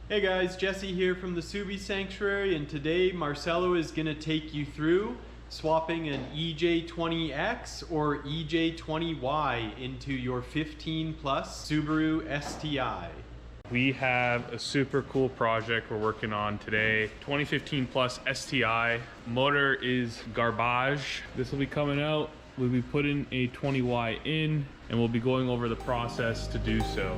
Hey guys, Jesse here from the Subi Sanctuary, and today Marcelo is going to take you through swapping an EJ20X or EJ20Y into your 15 plus Subaru STI. We have a super cool project we're working on today. 2015 plus STI. Motor is garbage. This will be coming out. We'll be putting a 20Y in, and we'll be going over the process to do so.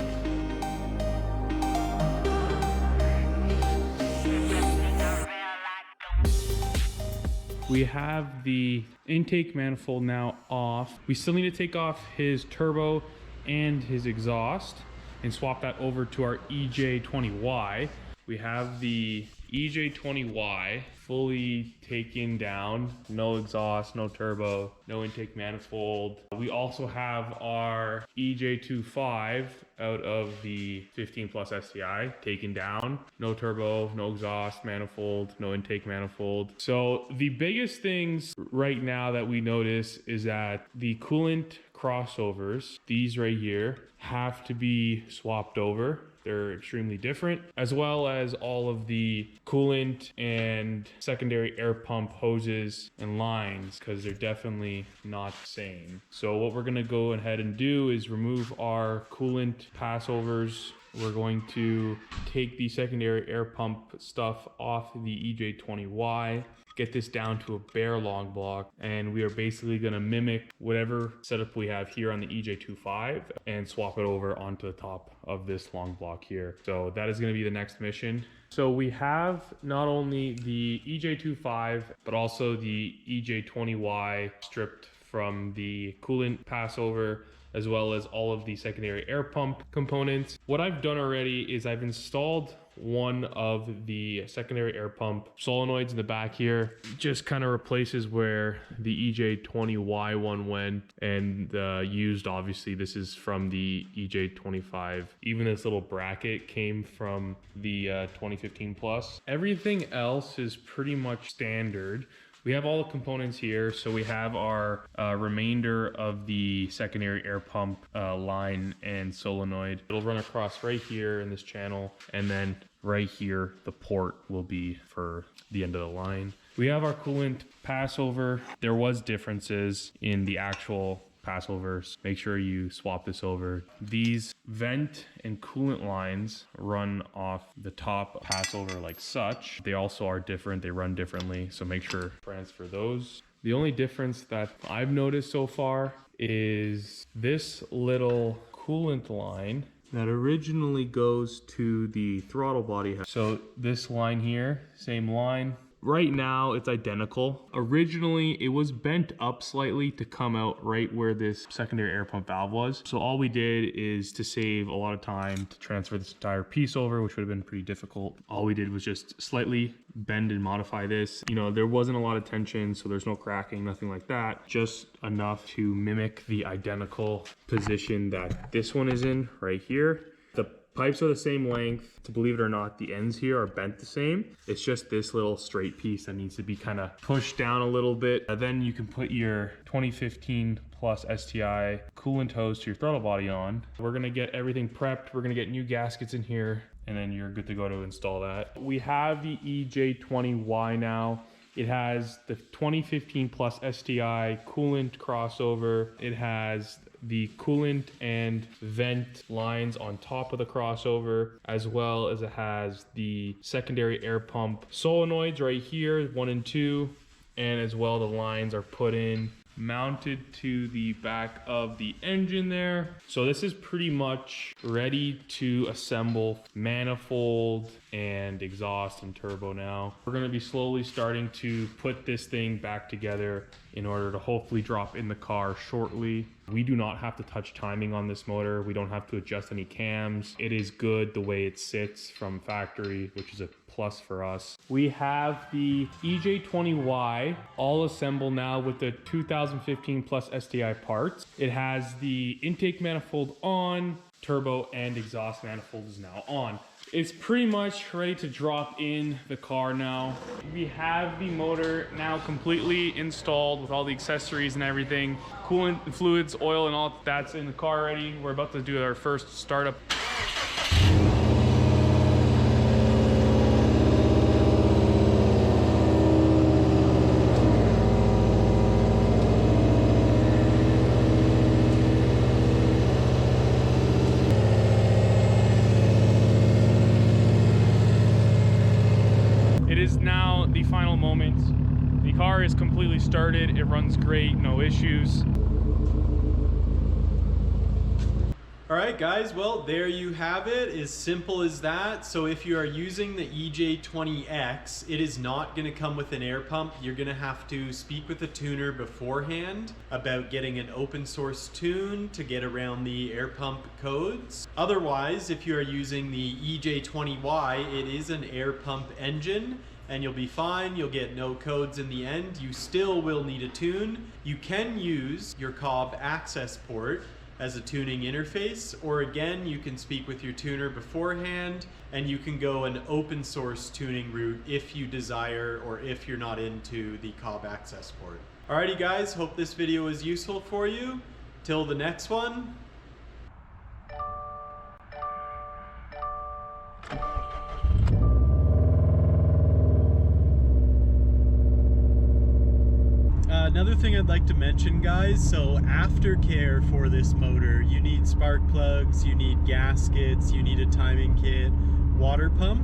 We have the intake manifold now off. We still need to take off his turbo and his exhaust and swap that over to our EJ20Y. We have the EJ20Y fully taken down, no exhaust, no turbo, no intake manifold. We also have our EJ20Y out of the 15 plus STI taken down, no turbo, no exhaust manifold, no intake manifold. So the biggest things right now that we notice is that the coolant crossovers, these right here, have to be swapped over. They're extremely different, as well as all of the coolant and secondary air pump hoses and lines, because they're definitely not the same. So what we're gonna go ahead and do is remove our coolant passovers. We're going to take the secondary air pump stuff off the EJ20Y, get this down to a bare long block, and we are basically gonna mimic whatever setup we have here on the EJ20Y and swap it over onto the top of this long block here. So that is gonna be the next mission. So we have not only the EJ20Y, but also the EJ20Y stripped from the coolant passover, as well as all of the secondary air pump components. What I've done already is I've installed one of the secondary air pump solenoids in the back here. Just kind of replaces where the EJ20Y one went and used. Obviously this is from the EJ20Y. Even this little bracket came from the 2015 plus. Everything else is pretty much standard. We have all the components here. So we have our remainder of the secondary air pump line and solenoid. It'll run across right here in this channel, and then right here the port will be for the end of the line. We have our coolant passover. There was differences in the actual passovers. Make sure you swap this over. These vent and coolant lines run off the top passover like such. They also are different. They run differently. So make sure to transfer those. The only difference that I've noticed so far is this little coolant line that originally goes to the throttle body. So this line here, same line. Right now it's identical. Originally it was bent up slightly to come out right where this secondary air pump valve was. So all we did is, to save a lot of time, to transfer this entire piece over, which would have been pretty difficult. All we did was just slightly bend and modify this. You know, there wasn't a lot of tension, so there's no cracking, nothing like that. Just enough to mimic the identical position that this one is in right here. The pipes are the same length. To believe it or not, the ends here are bent the same. It's just this little straight piece that needs to be kind of pushed down a little bit. And then you can put your 2015 plus STI coolant hose to your throttle body on. We're gonna get everything prepped. We're gonna get new gaskets in here, and then you're good to go to install that. We have the EJ20Y now. It has the 2015 plus STI coolant crossover. It has the coolant and vent lines on top of the crossover, as well as it has the secondary air pump solenoids right here, 1 and 2, and as well the lines are put in, mounted to the back of the engine there. So this is pretty much ready to assemble manifold and exhaust and turbo now. We're going to be slowly starting to put this thing back together in order to hopefully drop in the car shortly. We do not have to touch timing on this motor. We don't have to adjust any cams. It is good the way it sits from factory, which is a plus for us. We have the EJ20Y all assembled now with the 2015 plus STI parts. It has the intake manifold on, turbo and exhaust manifold is now on. It's pretty much ready to drop in the car now. We have the motor now completely installed with all the accessories and everything. Coolant, fluids, oil, and all that's in the car already. We're about to do our first startup. and the car is completely started. It runs great, no issues. All right, guys, well, there you have it, as simple as that. So if you are using the EJ20X, it is not gonna come with an air pump. You're gonna have to speak with a tuner beforehand about getting an open source tune to get around the air pump codes. Otherwise, if you are using the EJ20Y, it is an air pump engine, and you'll be fine. You'll get no codes in the end. You still will need a tune. You can use your Cobb access port as a tuning interface, or again, you can speak with your tuner beforehand and you can go an open source tuning route if you desire, or if you're not into the Cobb access port. Alrighty guys, hope this video was useful for you. Till the next one. Another thing I'd like to mention, guys, so aftercare for this motor, you need spark plugs, you need gaskets, you need a timing kit, water pump.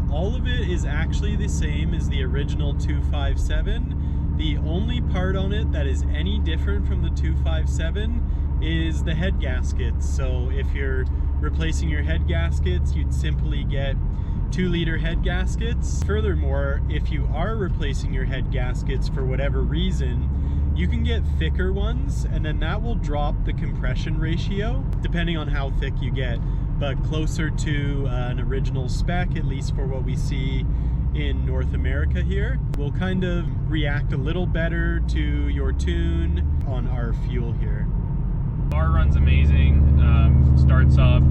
All of it is actually the same as the original 257. The only part on it that is any different from the 257 is the head gaskets. So if you're replacing your head gaskets, you'd simply get 2-liter head gaskets. Furthermore, if you are replacing your head gaskets for whatever reason, you can get thicker ones, and then that will drop the compression ratio depending on how thick you get, but closer to an original spec, at least for what we see in North America here, will kind of react a little better to your tune on our fuel here. Car runs amazing, starts up